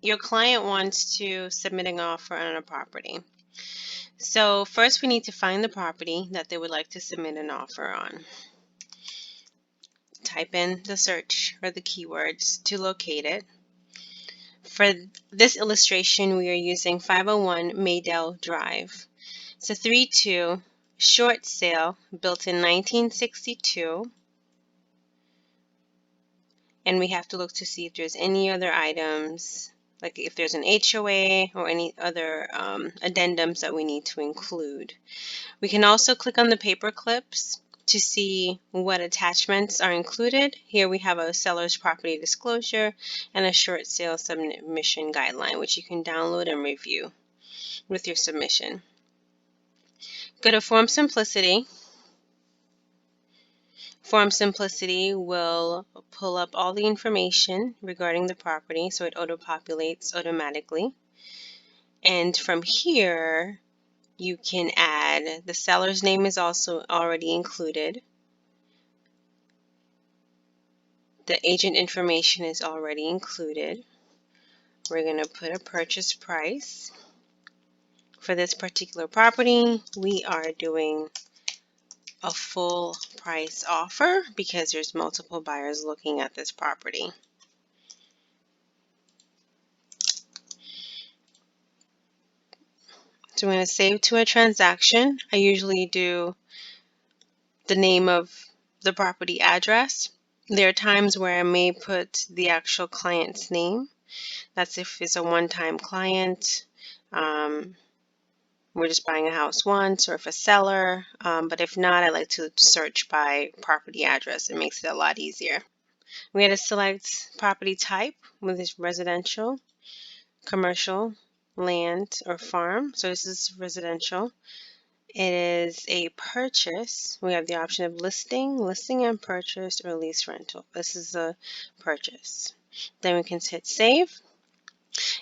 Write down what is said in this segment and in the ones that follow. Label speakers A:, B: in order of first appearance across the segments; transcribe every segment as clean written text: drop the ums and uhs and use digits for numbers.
A: your client wants to submit an offer on a property. So first we need to find the property that they would like to submit an offer on. Type in the search or the keywords to locate it. For this illustration, we are using 501 Maydale Drive. It's a 3-2 short sale built in 1962. And we have to look to see if there's any other items, like if there's an HOA or any other addendums that we need to include. We can also click on the paper clips to see what attachments are included. Here we have a seller's property disclosure and a short sale submission guideline, which you can download and review with your submission. Go to Form Simplicity. Form Simplicity will pull up all the information regarding the property, so it auto-populates automatically. And from here, you can add, the seller's name is also already included. The agent information is already included. We're going to put a purchase price. For this particular property, we are doing a full price offer because there's multiple buyers looking at this property. So I'm going to save to a transaction. I usually do the name of the property address. There are times where I may put the actual client's name. That's if it's a one-time client. We're just buying a house once, or if a seller. But if not, I like to search by property address. It makes it a lot easier. We got to select property type, whether it's residential, commercial, land, or farm. So this is residential. It is a purchase. We have the option of listing and purchase, or lease rental. This is a purchase. Then we can hit save.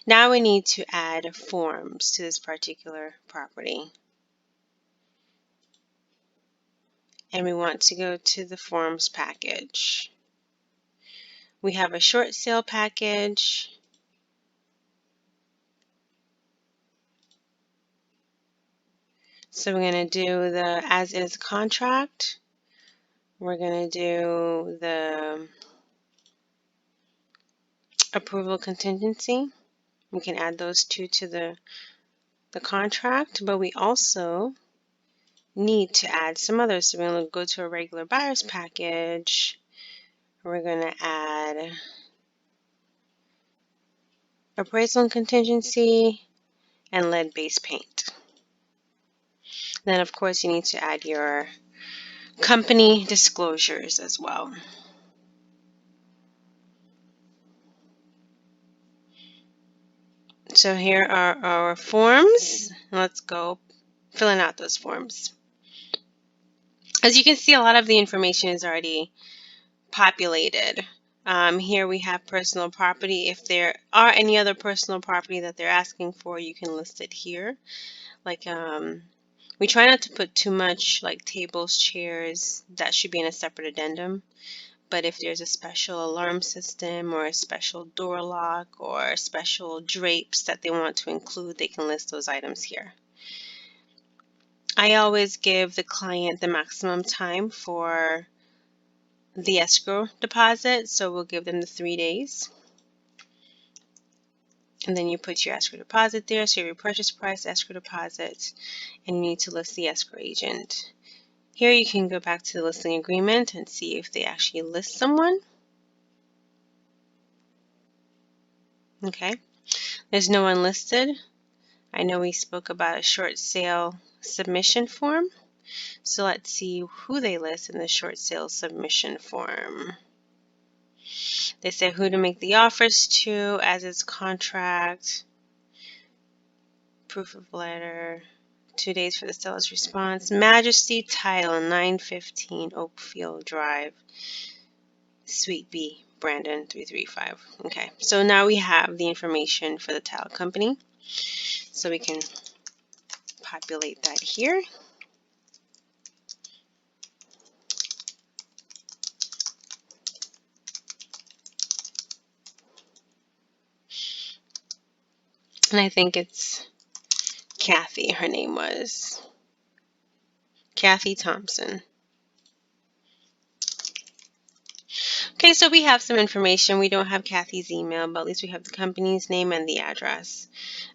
A: Now we need to add forms to this particular property. And we want to go to the forms package. We have a short sale package. So we're going to do the as is contract. We're going to do the approval contingency. We can add those two to the contract, but we also need to add some others. So we're going to go to a regular buyer's package. We're going to add appraisal and contingency and lead-based paint. Then, of course, you need to add your company disclosures as well. So here are our forms. Let's go filling out those forms. As you can see, a lot of the information is already populated. Here we have personal property. If there are any other personal property that they're asking for, you can list it here. Like we try not to put too much like tables, chairs. That should be in a separate addendum. But if there's a special alarm system or a special door lock or special drapes that they want to include, they can list those items here. I always give the client the maximum time for the escrow deposit, so we'll give them the 3 days. And then you put your escrow deposit there, so your purchase price, escrow deposit, and you need to list the escrow agent. Here you can go back to the listing agreement and see if they actually list someone. Okay, there's no one listed. I know we spoke about a short sale submission form. So let's see who they list in the short sale submission form. They say who to make the offers to, as its contract, proof of letter, 2 days for the seller's response, Majesty Title, 915 Oakfield Drive, Suite B, Brandon 335. Okay, so now we have the information for the title company. So we can populate that here. And I think it's Kathy, her name was. Kathy Thompson. Okay, so we have some information. We don't have Kathy's email, but at least we have the company's name and the address.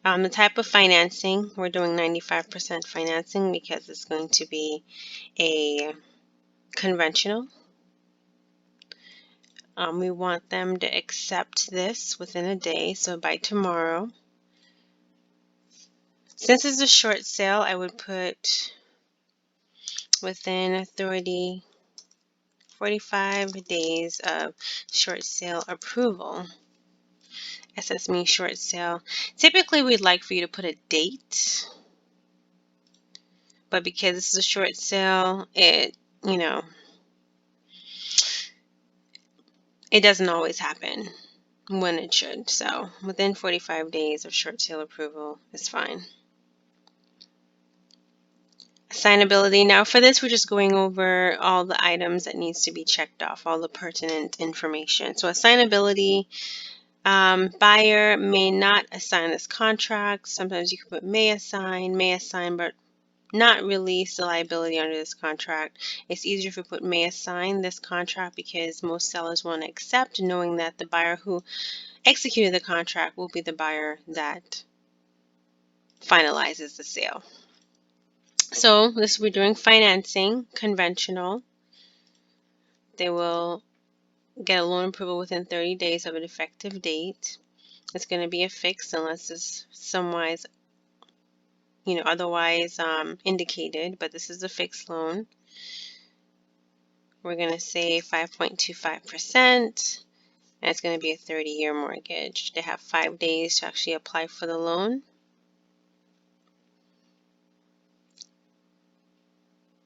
A: The type of financing, we're doing 95% financing because it's going to be a conventional. We want them to accept this within a day, so by tomorrow. Since it's a short sale, I would put within 45 days of short sale approval. SS means short sale. Typically, we'd like for you to put a date, but because this is a short sale, it doesn't always happen when it should. So within 45 days of short sale approval is fine. Assignability. Now for this, we're just going over all the items that needs to be checked off, all the pertinent information. So assignability, buyer may not assign this contract. Sometimes you can put may assign, but not release the liability under this contract. It's easier if we put may assign this contract because most sellers want to accept knowing that the buyer who executed the contract will be the buyer that finalizes the sale. So this we're doing financing, conventional. They will get a loan approval within 30 days of an effective date. It's going to be a fix unless it's somewise, otherwise indicated, but this is a fixed loan. We're going to say 5.25%, and it's going to be a 30-year mortgage. They have 5 days to actually apply for the loan.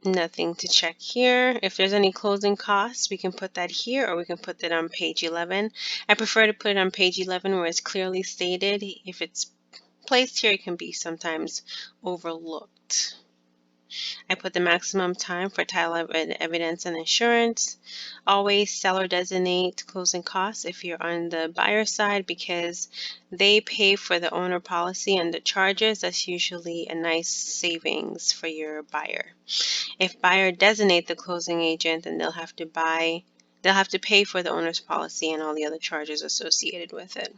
A: Nothing to check here. If there's any closing costs, we can put that here or we can put that on page 11. I prefer to put it on page 11 where it's clearly stated. If it's placed here, it can be sometimes overlooked. I put the maximum time for title evidence and insurance. Always seller designate closing costs if you're on the buyer side because they pay for the owner policy and the charges. That's usually a nice savings for your buyer. If buyer designate the closing agent, then they'll have to pay for the owner's policy and all the other charges associated with it.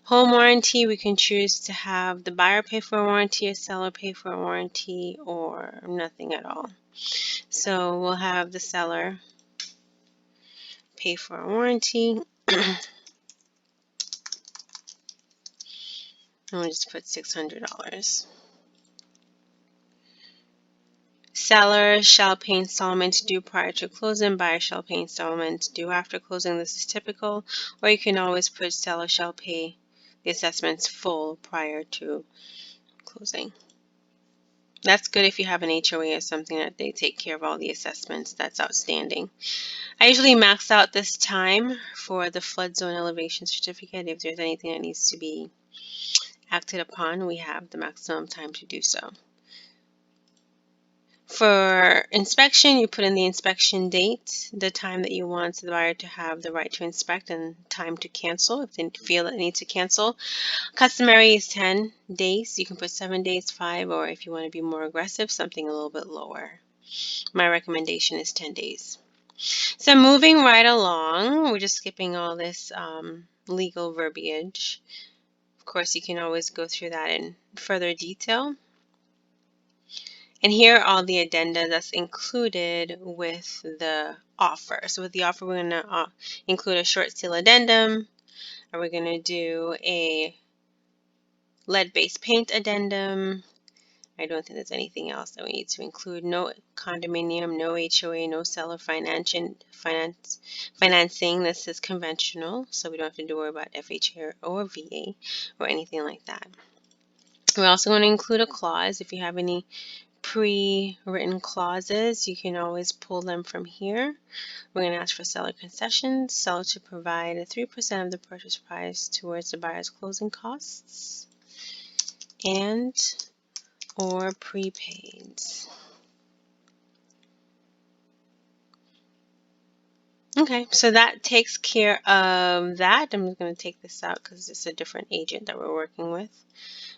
A: Home warranty, we can choose to have the buyer pay for a warranty, a seller pay for a warranty, or nothing at all. So we'll have the seller pay for a warranty. And we'll just put $600. Seller shall pay installments due prior to closing. Buyer shall pay installments due after closing. This is typical. Or you can always put seller shall pay the assessments full prior to closing. That's good if you have an HOA or something that they take care of all the assessments. That's outstanding. I usually max out this time for the flood zone elevation certificate. If there's anything that needs to be acted upon, we have the maximum time to do so. For inspection, you put in the inspection date, the time that you want the buyer to have the right to inspect, and time to cancel if they feel that they need to cancel. Customary is 10 days. You can put 7 days, 5, or if you want to be more aggressive, something a little bit lower. My recommendation is 10 days. So moving right along, we're just skipping all this legal verbiage. Of course, you can always go through that in further detail. And here are all the addenda that's included with the offer. So with the offer, we're going to include a short sale addendum, and we're going to do a lead-based paint addendum. I don't think there's anything else that we need to include. No condominium, no HOA, no seller financing. This is conventional, so we don't have to worry about FHA or VA or anything like that. We're also going to include a clause. If you have any pre-written clauses, you can always pull them from here. We're going to ask for seller concessions, seller to provide 3% of the purchase price towards the buyer's closing costs, and or prepaids. Okay, so that takes care of that. I'm going to take this out because it's a different agent that we're working with.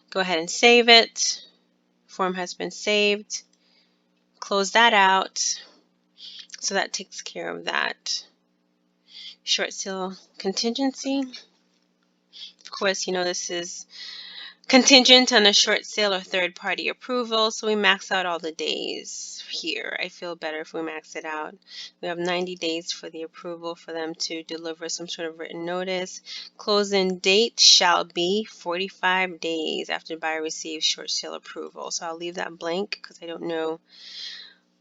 A: Go ahead and save it. Form has been saved. Close that out. So that takes care of that. Short sale contingency. Of course, this is contingent on a short sale or third party approval, so we max out all the days here. I feel better if we max it out. We have 90 days for the approval for them to deliver some sort of written notice. Closing date shall be 45 days after buyer receives short sale approval. So I'll leave that blank because I don't know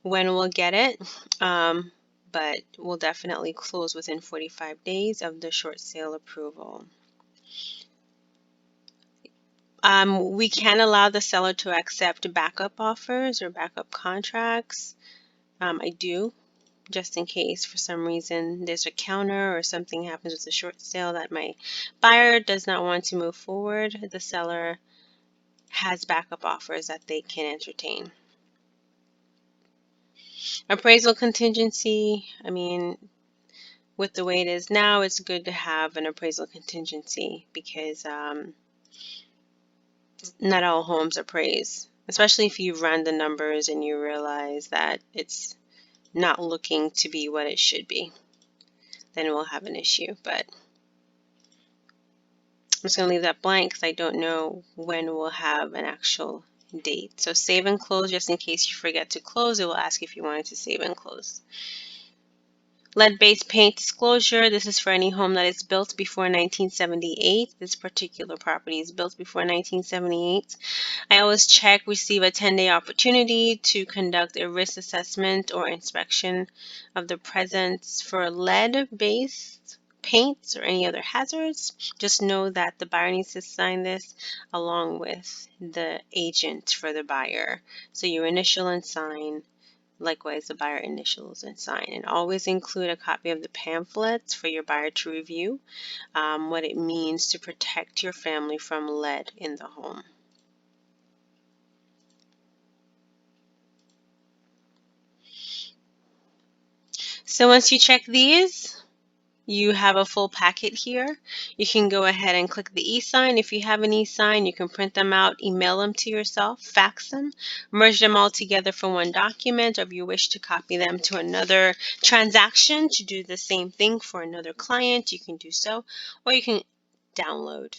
A: when we'll get it. But we'll definitely close within 45 days of the short sale approval. We can allow the seller to accept backup offers or backup contracts. I do, just in case for some reason there's a counter or something happens with the short sale that my buyer does not want to move forward. The seller has backup offers that they can entertain. Appraisal contingency, with the way it is now, it's good to have an appraisal contingency because not all homes appraise, especially if you run the numbers and you realize that it's not looking to be what it should be. Then we'll have an issue, but I'm just going to leave that blank because I don't know when we'll have an actual date. So save and close, just in case you forget to close, it will ask if you wanted to save and close. Lead-based paint disclosure. This is for any home that is built before 1978. This particular property is built before 1978. I always check, receive a 10-day opportunity to conduct a risk assessment or inspection of the presence for lead-based paints or any other hazards. Just know that the buyer needs to sign this along with the agent for the buyer. So you initial and sign. Likewise, the buyer initials and sign. And always include a copy of the pamphlets for your buyer to review what it means to protect your family from lead in the home. So once you check these, you have a full packet here. You can go ahead and click the e-sign. If you have an e-sign, you can print them out, email them to yourself, fax them, merge them all together for one document, or if you wish to copy them to another transaction to do the same thing for another client, you can do so, or you can download